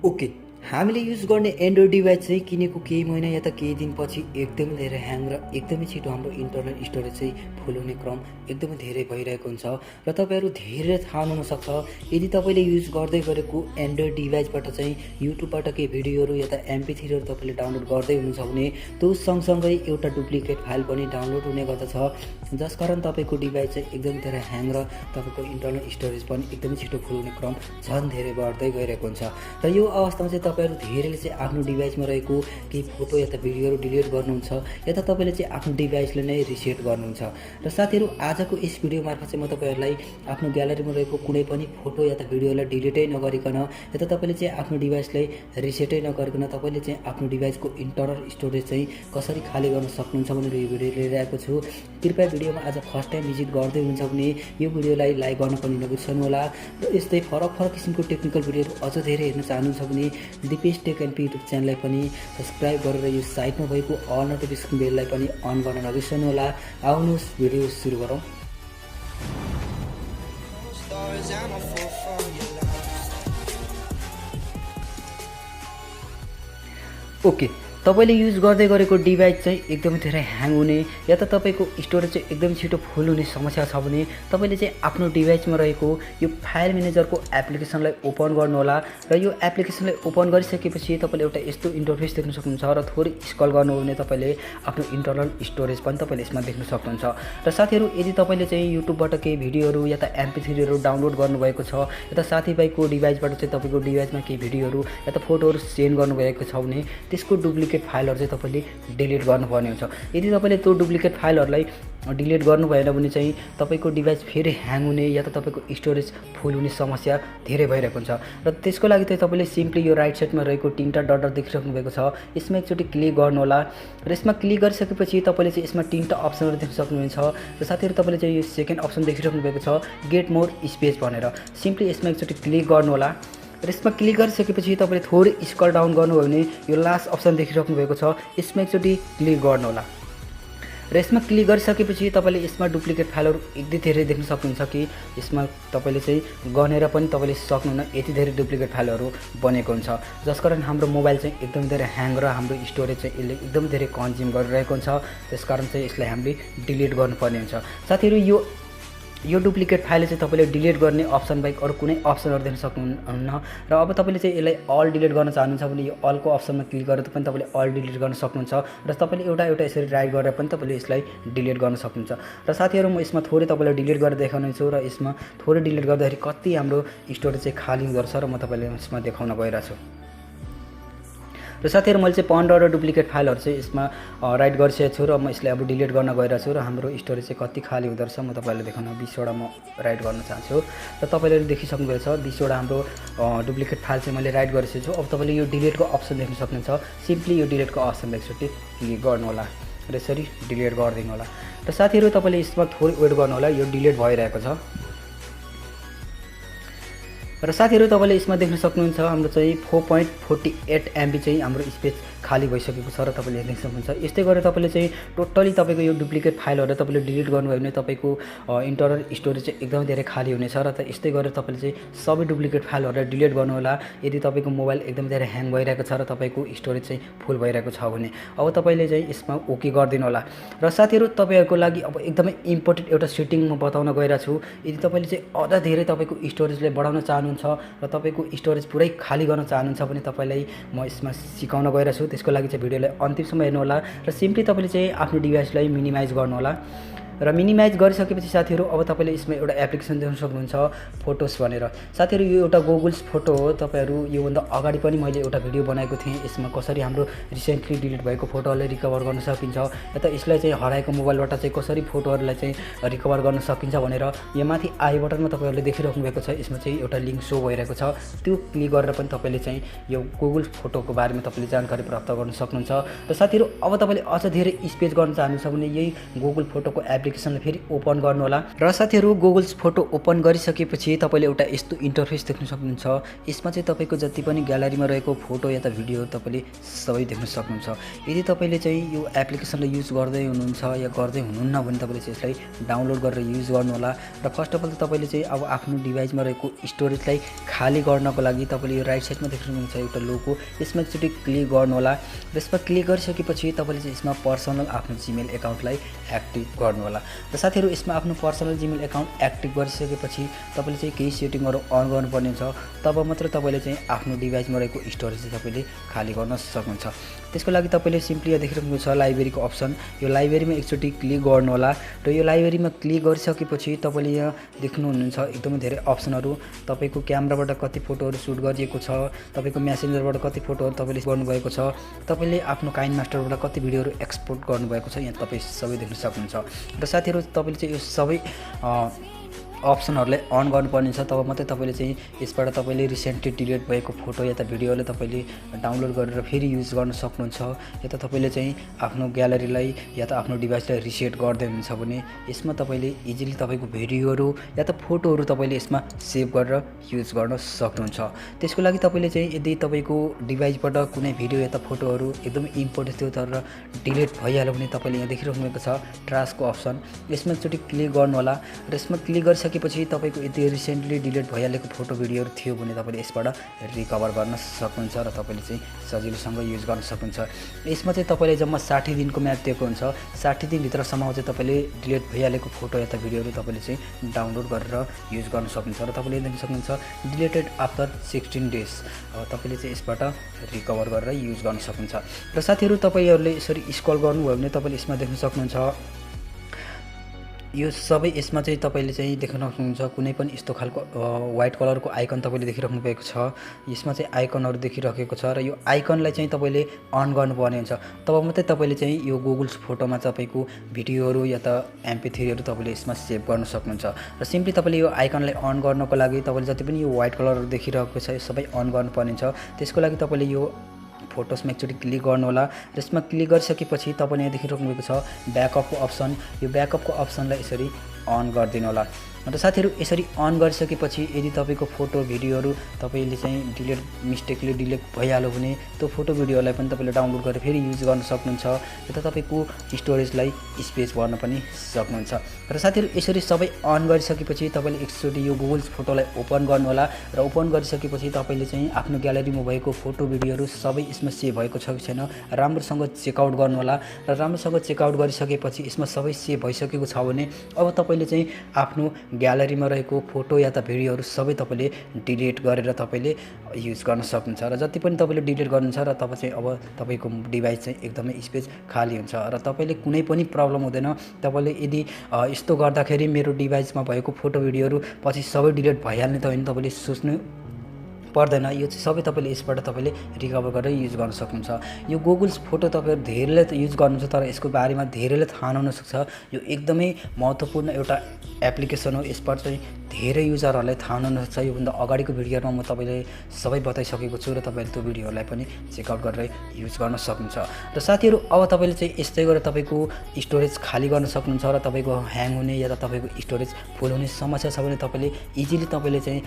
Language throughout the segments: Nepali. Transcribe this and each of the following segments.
ओके, हामीले युज गर्ने एन्ड्रोइड डिभाइस चाहिँ किनेको केही महिना या त केही दिनपछि एकदमै धेरै ह्याङ र एकदमै छिटो हाम्रो इन्टरनल स्टोरेज चाहिँ फुल हुने क्रम एकदमै धेरै भइरहेको हुन्छ र तपाईँहरू धेरै थाहा हुनसक्छ यदि तपाईँले युज गर्दै गरेको एन्ड्रोइड डिभाइसबाट चाहिँ युट्युबबाट केही भिडियोहरू या त MP3हरू तपाईँले डाउनलोड गर्दै हुनुहुन्छ भने त्यो सँगसँगै एउटा डुप्लिकेट फाइल पनि डाउनलोड हुने गर्दछ, जसकारण तपाईँको डिभाइस चाहिँ एकदमै धेरै ह्याङ र तपाईँको इन्टरनल स्टोरेज पनि एकदमै छिटो फुल हुने क्रम झन् धेरै बढ्दै गइरहेको हुन्छ। र यो अवस्थामा चाहिँ तपाईँहरू धेरैले चाहिँ आफ्नो डिभाइसमा रहेको केही फोटो या त भिडियोहरू डिलिट गर्नुहुन्छ या त तपाईँले चाहिँ आफ्नो डिभाइसले नै रिसेट गर्नुहुन्छ। र साथीहरू, आजको यस भिडियो मार्फत चाहिँ म तपाईँहरूलाई आफ्नो ग्यालरीमा रहेको कुनै पनि फोटो या त भिडियोलाई डिलिटै नगरिकन या त तपाईँले चाहिँ आफ्नो डिभाइसलाई रिसेटै नगरिकन तपाईँले चाहिँ आफ्नो डिभाइसको इन्टरनल स्टोरेज चाहिँ कसरी खाली गर्न सक्नुहुन्छ भनेर यो भिडियो लिएर आएको छु। कृपया भिडियोमा आज फर्स्ट टाइम भिजिट गर्दै हुनुहुन्छ भने यो भिडियोलाई लाइक गर्न पनि नबिर्सनु होला। र यस्तै फरक फरक किसिमको टेक्निकल भिडियोहरू अझ धेरै हेर्न चाहनुहुन्छ भने दिपेश टेक एन्ड युट्युब च्यानललाई पनि सब्सक्राइब गरेर यो साइटमा भएको अल नोटिफिकेसन बेललाई पनि अन गर्न नबिर्सनु होला। आउनुहोस् भिडियो सुरु गरौँ। ओके, तपाईँले युज गर्दै गरेको डिभाइस चाहिँ एकदमै धेरै ह्याङ हुने या त तपाईँको स्टोरेज चाहिँ एकदमै छिटो फुल हुने समस्या छ भने तपाईँले चाहिँ आफ्नो डिभाइसमा रहेको यो फाइल म्यानेजरको एप्लिकेसनलाई ओपन गर्नुहोला। र यो एप्लिकेसनलाई ओपन गरिसकेपछि तपाईँले एउटा यस्तो इन्टरफेस देख्न सक्नुहुन्छ र थोरै स्क्रल गर्नु हो भने तपाईँले आफ्नो इन्टरनल स्टोरेज पनि तपाईँले यसमा देख्न सक्नुहुन्छ। र साथीहरू, यदि तपाईँले चाहिँ युट्युबबाट केही भिडियोहरू या त MP3हरू डाउनलोड गर्नुभएको छ या त साथीभाइको डिभाइसबाट चाहिँ तपाईँको डिभाइसमा केही भिडियोहरू या त फोटोहरू सेन्ड गर्नुभएको छ भने त्यसको डुप्लिकेट फाइलहरू चाहिँ तपाईँले डिलिट गर्नुपर्ने हुन्छ। यदि तपाईँले त्यो डुप्लिकेट फाइलहरूलाई डिलिट गर्नु भएन भने चाहिँ तपाईँको डिभाइस फेरि ह्याङ हुने या त तपाईँको स्टोरेज फुल हुने समस्या धेरै भइरहेको हुन्छ। र त्यसको लागि चाहिँ तपाईँले सिम्पली यो राइट साइडमा रहेको तिनवटा डट डट देखिराख्नु भएको छ, यसमा एकचोटि क्लिक गर्नुहोला। र यसमा क्लिक गरिसकेपछि तपाईँले चाहिँ यसमा तिनवटा अप्सनहरू देख्न सक्नुहुन्छ। र साथीहरू, तपाईँले चाहिँ यो सेकेन्ड अप्सन देखिराख्नु भएको छ गेट मोर स्पेस भनेर, सिम्पली यसमा एकचोटि क्लिक गर्नुहोला। र यसमा क्लिक गरिसकेपछि तपाईँले थोरै स्क्रल डाउन गर्नुभयो भने यो लास्ट अप्सन देखिराख्नु भएको छ, यसमा एकचोटि क्लिक गर्नुहोला। र यसमा क्लिक गरिसकेपछि तपाईँले यसमा डुप्लिकेट फाइलहरू यति धेरै देख्न सक्नुहुन्छ कि यसमा तपाईँले चाहिँ गनेर पनि तपाईँले सक्नुहुन्न, यति धेरै डुप्लिकेट फाइलहरू बनेको हुन्छ, जसकारण हाम्रो मोबाइल चाहिँ एकदम धेरै ह्याङ र हाम्रो स्टोरेज चाहिँ यसले एकदम धेरै कन्ज्युम गरिरहेको हुन्छ। त्यसकारण चाहिँ यसलाई हामीले डिलिट गर्नुपर्ने हुन्छ। साथीहरू, यो डुप्लिकेट फाइल चाहिँ तपाईँले डिलिट गर्ने अप्सन बाहेक अरू कुनै अप्सनहरू देख्न सक्नुहुन्न। र अब तपाईँले चाहिँ यसलाई अल डिलिट गर्न चाहनुहुन्छ भने यो अलको अप्सनमा क्लिक गरेर पनि तपाईँले अल डिलिट गर्न सक्नुहुन्छ। र तपाईँले एउटा यसरी राइट गरेर पनि तपाईँले यसलाई डिलिट गर्न सक्नुहुन्छ। र साथीहरू, म यसमा थोरै तपाईँलाई डिलिट गरेर देखाउने छु र यसमा थोरै डिलिट गर्दाखेरि कति हाम्रो स्टोरेज चाहिँ खाली हुँदो रहेछ र म तपाईँलाई यसमा देखाउन गइरहेको छु। र साथीहरू, मैले चाहिँ 15वटा डुप्लिकेट फाइलहरू चाहिँ यसमा राइट गरिसकेको छु र म यसलाई अब डिलिट गर्न गइरहेको छु। र हाम्रो स्टोरेज चाहिँ कति खाली हुँदो रहेछ म तपाईँलाई देखाउन 20वटा म राइट गर्न चाहन्छु। र तपाईँले देखिसक्नु भएको छ 20वटा हाम्रो डुप्लिकेट फाइल चाहिँ मैले राइट गरिसकेको छु। अब तपाईँले यो डिलिटको अप्सन देख्न सक्नुहुन्छ, सिम्पली यो डिलिटको अप्सन एकचोटि क्लिक गर्नुहोला र यसरी डिलिट गरिदिनु होला। र साथीहरू, तपाईँले यसमा थोरै वेट गर्नुहोला, यो डिलिट भइरहेको छ। र साथीहरू, तपाईँले यसमा देख्न सक्नुहुन्छ हाम्रो चाहिँ 4.48 MB चाहिँ हाम्रो स्पेस खाली भइसकेको छ र तपाईँले देख्न सक्नुहुन्छ। यस्तै गरेर तपाईँले चाहिँ टोटली तपाईँको यो डुप्लिकेट फाइलहरू तपाईँले डिलिट गर्नुभयो भने तपाईँको इन्टरनल स्टोरेज चाहिँ एकदमै धेरै खाली हुनेछ। र यस्तै गरेर तपाईँले चाहिँ सबै डुप्लिकेट फाइलहरूलाई डिलिट गर्नुहोला यदि तपाईँको मोबाइल एकदमै धेरै ह्याङ भइरहेको छ र तपाईँको स्टोरेज चाहिँ फुल भइरहेको छ भने। अब तपाईँले चाहिँ यसमा ओके गरिदिनु होला। र साथीहरू, तपाईँहरूको लागि अब एकदमै इम्पोर्टेन्ट एउटा सेटिङ म बताउन गइरहेको छु। यदि तपाईँले चाहिँ अझ धेरै तपाईँको स्टोरेजलाई बढाउन चाहनुहुन्छ र तपाईँको स्टोरेज पुरै खाली गर्न चाहनुहुन्छ भने तपाईँलाई म यसमा सिकाउन गइरहेको छु। त्यसको लागि चाहिँ भिडियोलाई अन्तिमसम्म हेर्नु होला। र सिम्पली तपाईँले चाहिँ आफ्नो डिभाइसलाई मिनिमाइज गर्नुहोला। र मिनिमाइज गरिसकेपछि साथीहरू, अब तपाईँले यसमा एउटा एप्लिकेसन देख्न सक्नुहुन्छ फोटोस भनेर। साथीहरू, यो एउटा गुगल्स फोटो हो। तपाईँहरू योभन्दा अगाडि पनि मैले एउटा भिडियो बनाएको थिएँ, यसमा कसरी हाम्रो रिसेन्टली डिलिट भएको फोटोहरूलाई रिकभर गर्न सकिन्छ या त यसलाई चाहिँ हराएको मोबाइलबाट चाहिँ कसरी फोटोहरूलाई चाहिँ रिकभर गर्न सकिन्छ भनेर यो माथि आई बटनमा तपाईँहरूले देखिराख्नु भएको छ, यसमा चाहिँ एउटा लिङ्क सो भइरहेको छ। त्यो क्लिक गरेर पनि तपाईँले चाहिँ यो गुगल फोटोको बारेमा तपाईँले जानकारी प्राप्त गर्न सक्नुहुन्छ। र साथीहरू, अब तपाईँले अझ धेरै स्पेस गर्न चाहनुहुन्छ भने यही गुगल फोटोको एप्लिकेसनलाई फेरि ओपन गर्नु होला। र साथीहरु गुगल्स फोटो ओपन गरिसकेपछि तपाईले एउटा यस्तो इन्टरफेस देख्न सक्नुहुन्छ। यसमा चाहिँ तपाईको जति पनि ग्यालरीमा रहेको फोटो या त भिडियोहरु तपाईले सबै देख्न सक्नुहुन्छ। यदि तपाईले चाहिँ यो एप्लिकेसनलाई युज गर्दै हुनुहुन्छ या गर्दै हुनुहुन्न भने तपाईले चाहिँ यसलाई डाउनलोड गरेर युज गर्नु होला। र फर्स्ट अफ अल तपाईले चाहिँ अब आफ्नो डिभाइसमा रहेको स्टोरेजलाई खाली गर्नको लागि तपाईले यो राइट साइडमा देख्नुहुन्छ एउटा लोगो, यसमा एकचोटी क्लिक गर्नु होला। र यसमा क्लिक गरिसकेपछि तपाईले चाहिँ यसमा पर्सनल आफ्नो जीमेल एकाउन्टलाई एक्टिभ गर्नु होला। र साथीहरु यसमा आफ्नो पर्सनल जीमेल एकाउन्ट एक्टिभ गरिसकेपछि तपाईले चाहिँ केही सेटिङहरु अन गर्नुपर्ने छ। तब मात्र तपाईले चाहिँ आफ्नो डिभाइसमा रहेको स्टोरेज चाहिँ तपाईले खाली गर्न सक्नुहुन्छ। त्यसको लागि तपाईले सिम्पली यहाँ देखिरहेको छ लाइब्रेरीको अप्सन, यो लाइब्रेरीमा एकचोटी क्लिक गर्नु होला। र यो लाइब्रेरीमा क्लिक गरिसकेपछि तपाईले यहाँ देख्नुहुन्छ एकदमै धेरै अप्सनहरु, तपाईको क्यामेराबाट कति फोटोहरु सुट गरिएको छ, तपाईको मेसेन्जरबाट कति फोटोहरु तपाईले गर्नुभएको छ, तपाईले आफ्नो काइन मास्टरबाट कति भिडियोहरु एक्सपोर्ट गर्नुभएको छ, यहाँ तपाई सबै देख्न सक्नुहुन्छ। र साथीहरु तपाईले चाहिँ यो सबै अप्सनहरुलाई अन गर्नुपर्ने छ। तब मात्रै तपाईले चाहिँ यसबाट तपाईले रिसेन्टली डिलिट भएको फोटो या त भिडियोलाई तपाईले डाउनलोड गरेर फेरि युज गर्न सक्नुहुन्छ। या त तपाईले चाहिँ आफ्नो ग्यालरीलाई या त आफ्नो डिभाइसलाई रिसेट गर्दै हुनुहुन्छ भने यसमा तपाईले इजिली तपाईको भिडियोहरु या त फोटोहरु तपाईले यसमा सेभ गरेर युज गर्न सक्नुहुन्छ। त्यसको लागि तपाईले चाहिँ यदि तपाईको डिभाइसबाट कुनै भिडियो या त फोटोहरु एकदमै इम्पोर्टेन्ट थियो तर डिलिट भइहाल्यो भने तपाईले यहाँ देखिरहनु भएको छ ट्रासको अप्सन, यसमा एकचोटी क्लिक गर्नु होला। र यसमा क्लिक गरिसकेपछि तपाईको यदि रिसेन्टली डिलिट भइहालेको फोटो भिडियोहरु थियो भने तपाईले यसबाट रिकभर गर्न सक्नुहुन्छ र तपाईले चाहिँ सजिलोसँग युज गर्न सक्नुहुन्छ। यसमा चाहिँ तपाईले जम्मा 60 दिनको म्याद दिएको हुन्छ। 60 दिन भित्रसम्म चाहिँ तपाईले डिलिट भइहालेको फोटो या त भिडियोहरु तपाईले चाहिँ डाउनलोड गरेर युज गर्न सक्नुहुन्छ। र तपाईले देख्न सक्नुहुन्छ डिलिटेड आफ्टर 16 डेज, तपाईले चाहिँ यसबाट रिकभर गरेर युज गर्न सक्नुहुन्छ। र साथीहरु तपाईहरुले यसरी स्क्रल गर्नुभयो भने तपाईले यसमा देख्न सक्नुहुन्छ यो सबै यसमा चाहिँ तपाईले चाहिँ देख्न सक्नुहुन्छ कुनै पनि यस्तो खालको व्हाइट कलरको आइकन तपाईले देखिराख्नु भएको छ। यसमा चाहिँ आइकनहरु देखिरहेको छ र यो आइकनलाई चाहिँ तपाईले अन गर्नुपर्ने हुन्छ। तब मात्रै तपाईले चाहिँ यो गुगल्स फोटोमा तपाईको भिडियोहरु या त MP3 हरु तपाईले यसमा सेभ गर्न सक्नुहुन्छ। र सिम्पली तपाईले यो आइकनलाई अन गर्नको लागि तपाईले जति पनि यो व्हाइट कलरहरु देखिरहेको छ यो सबै अन गर्नुपर्ने छ। त्यसको लागि तपाईले यो फोटोसमा एकचोटी क्लिक गर्नु होला। र यसमा क्लिक गरिसकेपछि तपाईले यहाँ देखिरहनु भएको छ ब्याकअपको अप्सन, यो ब्याकअपको अप्सनलाई यसरी अन गरिदिनु होला। र साथीहरु यसरी अन गरिसकेपछि यदि तपाईको फोटो भिडियोहरु तपाईले चाहिँ मिस्टेकली डिलिट भइहाल्यो भने त्यो फोटो भिडियोलाई पनि तपाईले डाउनलोड गरेर फेरि युज गर्न सक्नुहुन्छ। या त तपाईको स्टोरेजलाई स्पेस भर्न पनि सक्नुहुन्छ। र साथीहरु यसरी सबै अन गरिसकेपछि तपाईले एकचोटी यो गुगल्स फोटोलाई ओपन गर्नु होला। र ओपन गरिसकेपछि तपाईले चाहिँ आफ्नो ग्यालरीमा भएको फोटो भिडियोहरु सबै यसमा सेभ भएको छ कि छैन राम्रोसँग चेकआउट गर्नु होला। र राम्रोसँग चेकआउट गरिसकेपछि यसमा सबै सेभ भइसकेको छ भने अब तपाईले चाहिँ आफ्नो ग्यालरीमा रहेको फोटो या त भिडियोहरु सबै तपाईले डिलिट गरेर तपाईले युज गर्न सक्नुहुन्छ। र जति पनि तपाईले डिलिट गर्नुहुन्छ र तब चाहिँ अब तपाईको डिभाइस चाहिँ एकदमै स्पेस खाली हुन्छ र तपाईले कुनै पनि प्रब्लम हुँदैन। तपाईले यदि यस्तो गर्दाखेरि मेरो डिभाइसमा भएको फोटो भिडियोहरु पछि सबै डिलिट भइहाल्ने त हैन, तपाईले सोच्नु पर्दैन। यो चाहिँ सबै तपाईले यसबाट तपाईले रिकभर गरेर युज गर्न सक्नुहुन्छ। यो गुगल्स फोटो तपाईहरु धेरैले युज गर्नुहुन्छ तर यसको बारेमा धेरैले थाहा नहुन सक्छ। यो एकदमै महत्त्वपूर्ण एउटा एप्लिकेसन हो। यसबाट चाहिँ धेरै युजरहरुलाई थाहा नहुन सक्छ। यो भन्दा अगाडिको भिडियोमा म तपाईलाई सबै बताइसकेको छु र तपाईले त्यो भिडियोलाई पनि चेकआउट गरेर युज गर्न सक्नुहुन्छ। र साथीहरु अब तपाईले चाहिँ यस्तै गरेर तपाईको स्टोरेज खाली गर्न सक्नुहुन्छ। र तपाईको ह्याङ हुने या त तपाईको स्टोरेज फुल हुने समस्या छ भने तपाईले इजिली तपाईले चाहिँ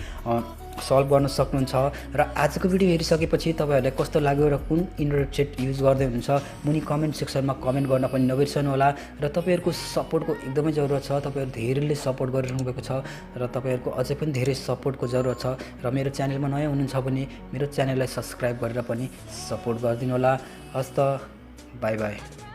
सल्भ गर्न सक्नुहुन्छ। र आजको भिडियो हेरिसकेपछि तपाईहरुलाई कस्तो लाग्यो र कुन इन्टरनेट सेट युज गर्दै हुनुहुन्छ मुनि कमेन्ट सेक्सनमा कमेन्ट गर्न पनि नबिर्सनु होला। र तपाईहरुको सपोर्टको एकदमै जरुरत छ। तपाईहरु धेरैले सपोर्ट गरिरहनु भएको छ र तपाईहरुको अझै पनि धेरै सपोर्टको जरुरत छ। र मेरो च्यानलमा नयाँ हुनुहुन्छ भने मेरो च्यानललाई सब्स्क्राइब गरेर पनि सपोर्ट गरिदिनु होला। हस्त बाइ बाइ।